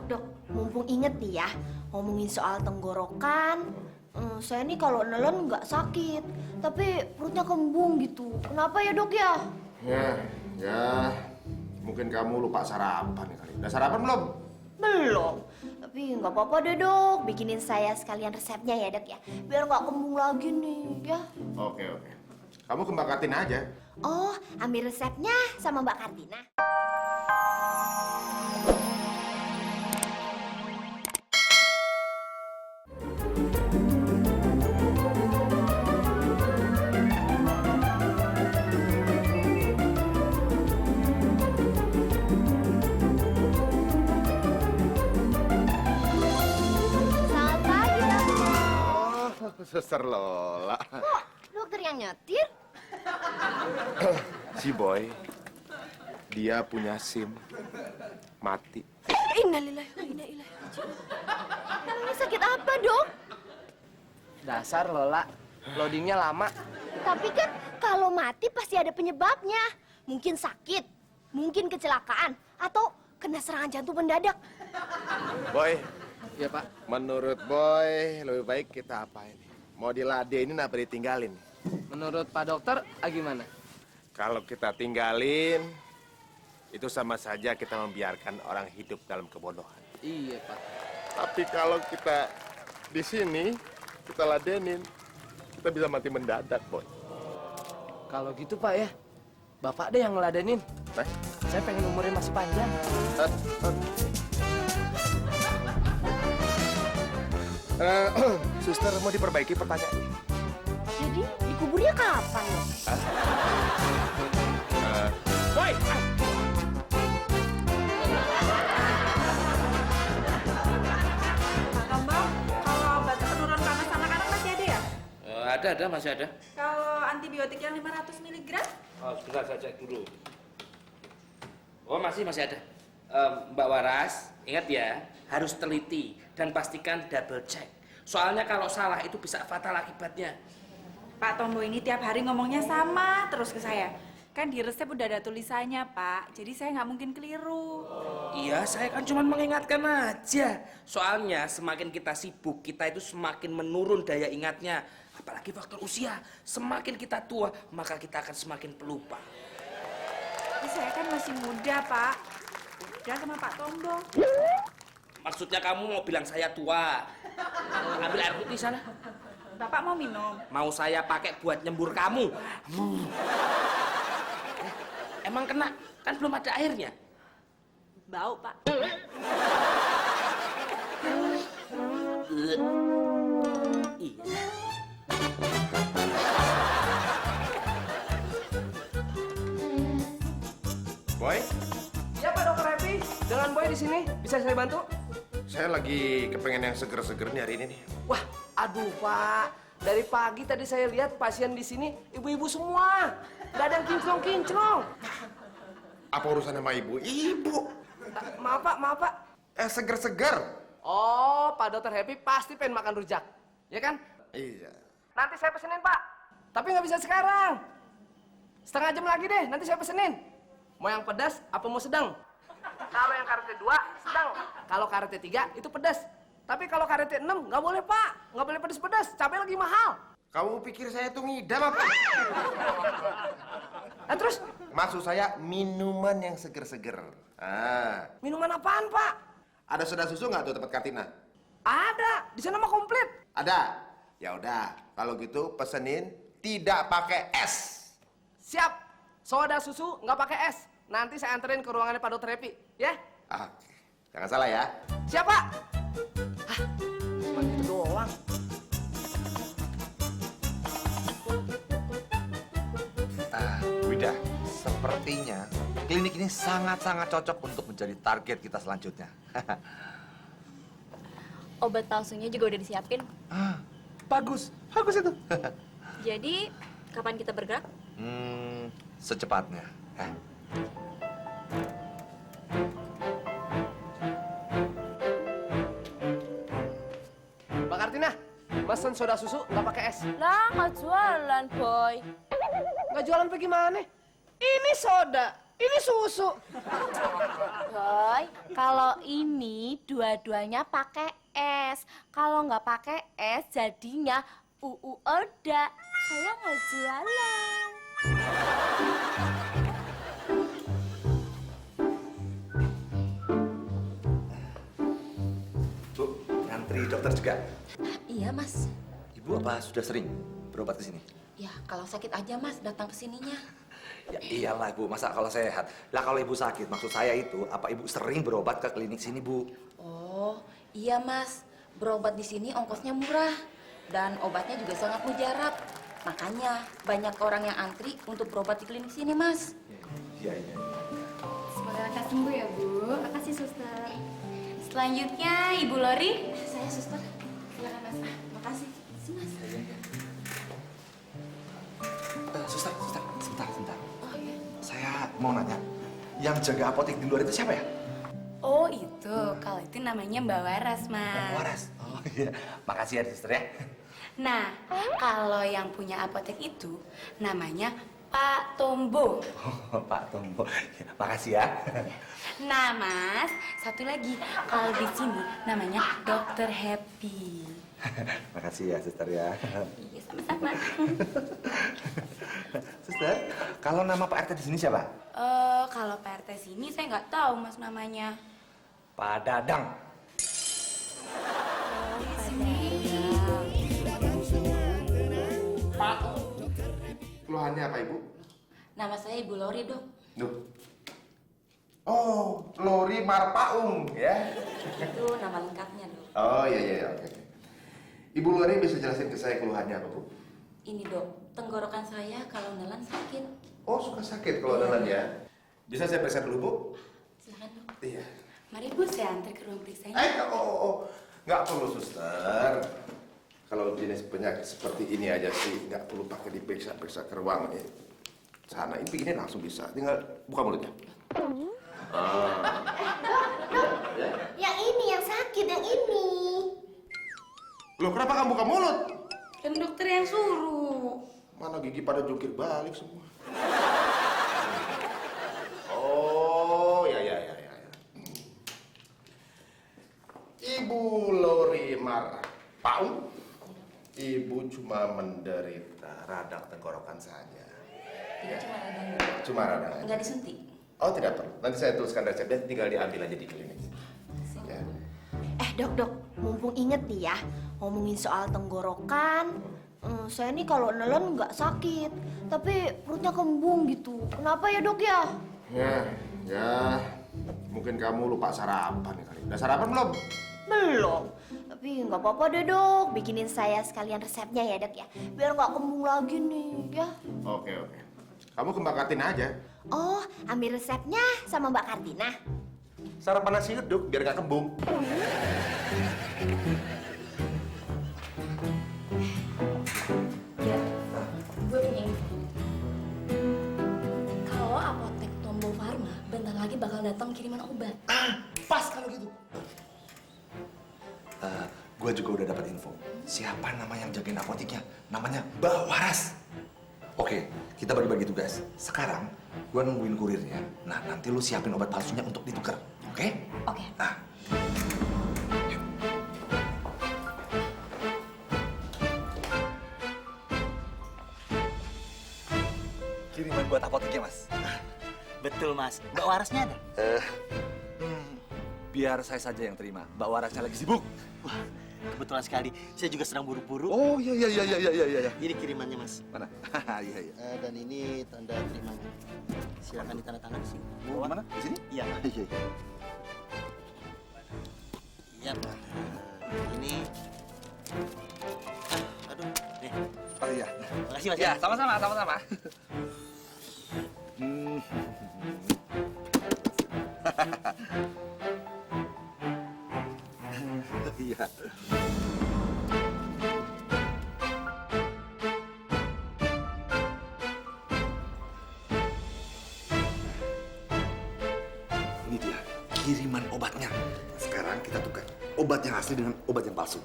Dok, mumpung inget nih ya, ngomongin soal tenggorokan, saya nih kalau nelen nggak sakit, tapi perutnya kembung gitu. Kenapa ya dok ya? Ya, mungkin kamu lupa sarapan kali. Udah sarapan belum? Belum, tapi nggak apa-apa deh dok, bikinin saya sekalian resepnya ya dok ya, biar nggak kembung lagi nih ya. Oke. Kamu ke Mbak Kartina aja. Oh, ambil resepnya sama Mbak Kartina. Selamat pagi, Dokter. Oh, Suster Lola. Kok dokter yang nyetir? Si Boy, dia punya SIM mati. Innalillahi wa inna ilaihi raji'un. Emangnya sakit apa, Dok? Dasar Lola, loadingnya lama. Tapi kan kalau mati pasti ada penyebabnya. Mungkin sakit, mungkin kecelakaan, atau kena serangan jantung mendadak. Boy, Iya Pak. menurut Boy lebih baik kita apa ini? Mau diladenin apa ditinggalin? Menurut Pak Dokter, gimana? Kalau kita tinggalin, itu sama saja kita membiarkan orang hidup dalam kebodohan. Iya Pak. Tapi kalau kita di sini, kita ladenin, kita bisa mati mendadak, Boy. Kalau gitu Pak ya, Bapak deh yang ngeladenin. Nah, Saya pengen umurnya masih panjang. Suster mau diperbaiki pertanyaan. Jadi dikuburnya kapan, Dok? Boy! Pak Tombong, kalau obat penurun panas anak-anak masih ada ya? Ada, masih ada. Kalau antibiotik yang 500 mg? Oh, sebentar saya cek dulu. Oh, masih ada. Mbak Waras, ingat ya, harus teliti dan pastikan double check. Soalnya kalau salah itu bisa fatal akibatnya. Pak Tombo ini tiap hari ngomongnya sama terus ke saya. Kan di resep udah ada tulisannya, Pak. Jadi saya nggak mungkin keliru. Iya, saya kan cuma mengingatkan aja. Soalnya semakin kita sibuk, kita itu semakin menurun daya ingatnya. Apalagi faktor usia. Semakin kita tua, maka kita akan semakin pelupa. Tapi saya kan masih muda, Pak. Udah sama Pak Tombo. Maksudnya kamu mau bilang saya tua? Ambil air putih sana. Bapak mau minum? Mau saya pakai buat nyembur kamu? Emang kena? Kan belum ada airnya. Bau, Pak. Iya. Boy, Iya Pak Dokter Happy, dengan Boy di sini bisa saya bantu? saya lagi kepengen yang seger-seger nih hari ini nih. Wah, aduh Pak, dari pagi tadi saya lihat pasien di sini ibu-ibu semua, nggak ada yang kinclong-kinclong. Apa urusan sama ibu? Ibu! Maaf Pak. Seger-seger. Oh, Pak Dokter Happy pasti pengen makan rujak, ya kan? Iya. Nanti saya pesenin Pak, tapi nggak bisa sekarang. Setengah jam lagi deh, nanti saya pesenin. Mau yang pedas apa mau sedang? Kalau yang karate 2, sedang. Kalau karate 3, itu pedas. Tapi kalau karate 6, nggak boleh Pak. Nggak boleh pedas-pedas, cabai lagi mahal. Kamu pikir saya tuh ngidam apa? Nah terus, Maksud saya minuman yang seger-seger. minuman apaan Pak? Ada soda susu nggak tuh tempat Kartina? Ada, di sana mah komplit. Ada. Ya udah, kalau gitu pesenin tidak pakai es. Siap, soda susu nggak pakai es. Nanti saya anterin ke ruangannya Pak Dokter Happy, ya? Jangan salah ya. Siap Pak. Hah, cuma gitu doang. Wida, sepertinya klinik ini sangat-sangat cocok untuk menjadi target kita selanjutnya. Obat palsunya juga udah disiapin. Bagus itu. Jadi, kapan kita bergerak? Secepatnya. Mbak Kartina, mesen soda susu nggak pakai es. Lah, nggak jualan, Boy. Nggak jualan apa gimana? Ini soda. Ini susu. Boy, kalau ini dua-duanya pakai es. Kalau nggak pakai es, jadinya Oda. Saya nggak jualan. Bu, ngantri dokter juga. Iya, Mas. Ibu apa sudah sering berobat ke sini? Ya, kalau sakit aja, Mas, datang ke sininya. Ya iyalah Bu, masa kalau sehat? Lah kalau ibu sakit, maksud saya itu, apa ibu sering berobat ke klinik sini Bu? Oh, iya, Mas. Berobat di sini ongkosnya murah. Dan obatnya juga sangat mujarab. Makanya banyak orang yang antri untuk berobat di klinik sini, Mas. Iya, iya. Semoga lekas sembuh ya, Bu. Makasih, Suster. Selanjutnya, Ibu Lori. Saya suster. Silakan, Mas. Makasih. Sini, Mas. Suster, sebentar. Oh, iya. Saya mau nanya, yang jaga apotek di luar itu siapa ya? Oh, itu. Kalau itu namanya Mbak Waras, Mas. Waras. Oh iya, makasih ya suster ya. Nah, kalau yang punya apotek itu namanya Pak Tombo. Oh, Pak Tombo, makasih ya. Nah, Mas, satu lagi. Kalau di sini namanya Dokter Happy. Makasih ya suster ya. Iya, sama-sama. Suster, kalau nama Pak RT di sini siapa? Kalau Pak RT sini saya nggak tahu, Mas, namanya. Pak Dadang. Pak, keluhannya apa Ibu? Nama saya Ibu Lori, Dok. Duh. Oh, Lori Marpaung ya? Itu nama lengkapnya, Dok. Oh iya, oke. Ibu Lori bisa jelasin ke saya keluhannya apa Bu? Ini, Dok. Tenggorokan saya kalau nelan sakit. Oh, suka sakit kalau nelan ya? Bisa saya periksa dulu Bu? Silakan, Dok. Iya. Mari, Bu, saya antar ke ruang periksanya. Nggak perlu suster. Kalau jenis penyakit seperti ini aja sih, nggak perlu pakai diperiksa-periksa ke ruang ini. Sana, ini begini langsung bisa. Tinggal buka mulutnya. Yang ini yang sakit, yang ini. Loh, kenapa kamu buka mulut? Kan dokter yang suruh. Mana gigi pada jungkir balik semua. Oh, ya. Ibu Lori Marpaung. Ibu cuma menderita radang tenggorokan saja. Tidak cuma radang, Dok. Cuma radang aja. Nggak disuntik. Oh, tidak perlu. Nanti saya tuliskan resepnya, tinggal diambil aja di klinik. Ya. Dok, mumpung inget nih ya, ngomongin soal tenggorokan, saya nih kalau nelen nggak sakit, tapi perutnya kembung gitu. Kenapa ya dok ya? Ya, mungkin kamu lupa sarapan kali. Udah sarapan belum? Belum. Tapi nggak apa-apa deh dok, bikinin saya sekalian resepnya ya dok ya, biar nggak kembung lagi nih ya. Oke. Kamu ke Mbak Kartina aja. Oh, ambil resepnya sama Mbak Kartina. Sarapan nasi uduk biar nggak kembung. Ya, gue punya info. Kalau apotek Tombo Pharma bentar lagi bakal datang kiriman obat. Pas kalau gitu. Gue juga udah dapat info. Siapa nama yang jagain apoteknya? Namanya Mbak Waras. Oke, kita bagi-bagi tugas. Sekarang, gue nungguin kurirnya. Nah, nanti lu siapin obat palsunya untuk ditukar. Oke? Oke. Nah. Yuk. Kiriman buat apoteknya, Mas. Betul, Mas. Mbak Warasnya ada? Biar saya saja yang terima. Mbak Warasnya lagi sibuk. Wah, kebetulan sekali. Saya juga sedang buru-buru. Oh, iya. Ini kirimannya, Mas. Mana? Iya. Dan ini tanda terimanya. Silakan ditandatangan di sini. Oh, mana? Di sini? Iya. Iya. Iya, Pak. Ini... aduh. Nih. Oh, iya. Makasih, Mas. Ya, sama-sama. Iya. Ini dia, kiriman obatnya. Sekarang kita tukar obat yang asli dengan obat yang palsu.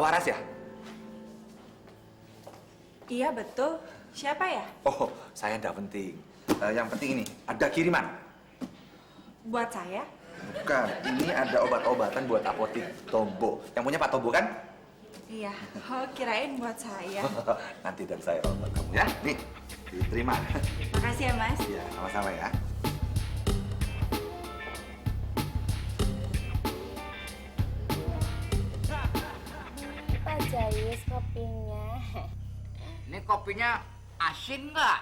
Waras ya? Iya betul. Siapa ya? Oh, saya nggak penting. Yang penting ini, ada kiriman. Buat saya? Bukan, ini ada obat-obatan buat apotik Tombo. Yang punya Pak Tombo kan? Iya. Oh, kirain buat saya. Nanti dari saya obat kamu ya. Nih, diterima. Makasih ya, Mas. Iya, sama-sama ya. Pak Jayus kopinya. Ini kopinya asin nggak?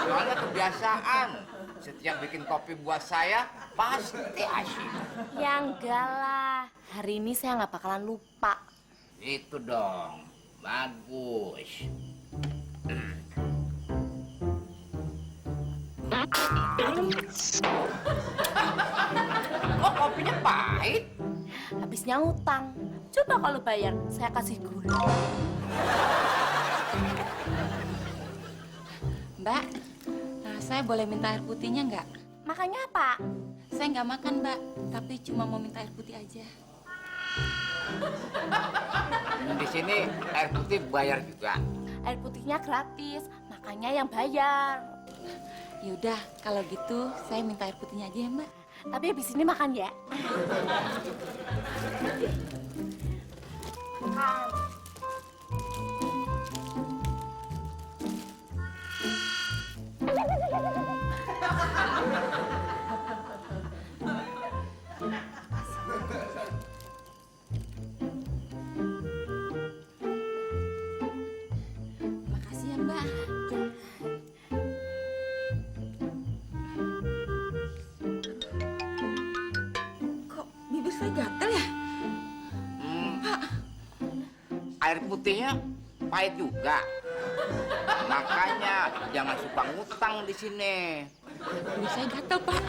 Soalnya kebiasaan. Setiap bikin kopi buat saya, pasti asin. Ya enggak lah. Hari ini saya nggak bakalan lupa. Itu dong. Bagus. Kok kopinya pahit? Habisnya ngutang. Coba kalau bayar, saya kasih gula. Mbak, saya boleh minta air putihnya nggak? Makanya apa? Saya nggak makan, Mbak, tapi cuma mau minta air putih aja. Di sini air putih bayar juga. Air putihnya gratis, makanya yang bayar. Yaudah, kalau gitu saya minta air putihnya aja ya, Mbak. Tapi habis ini makan ya. Makan. Makasih ya, Mbak. Kok bibir saya gatel ya? Air putihnya pahit juga. Makanya jangan suka ngutang di sini. Bibir saya gatel, Pak.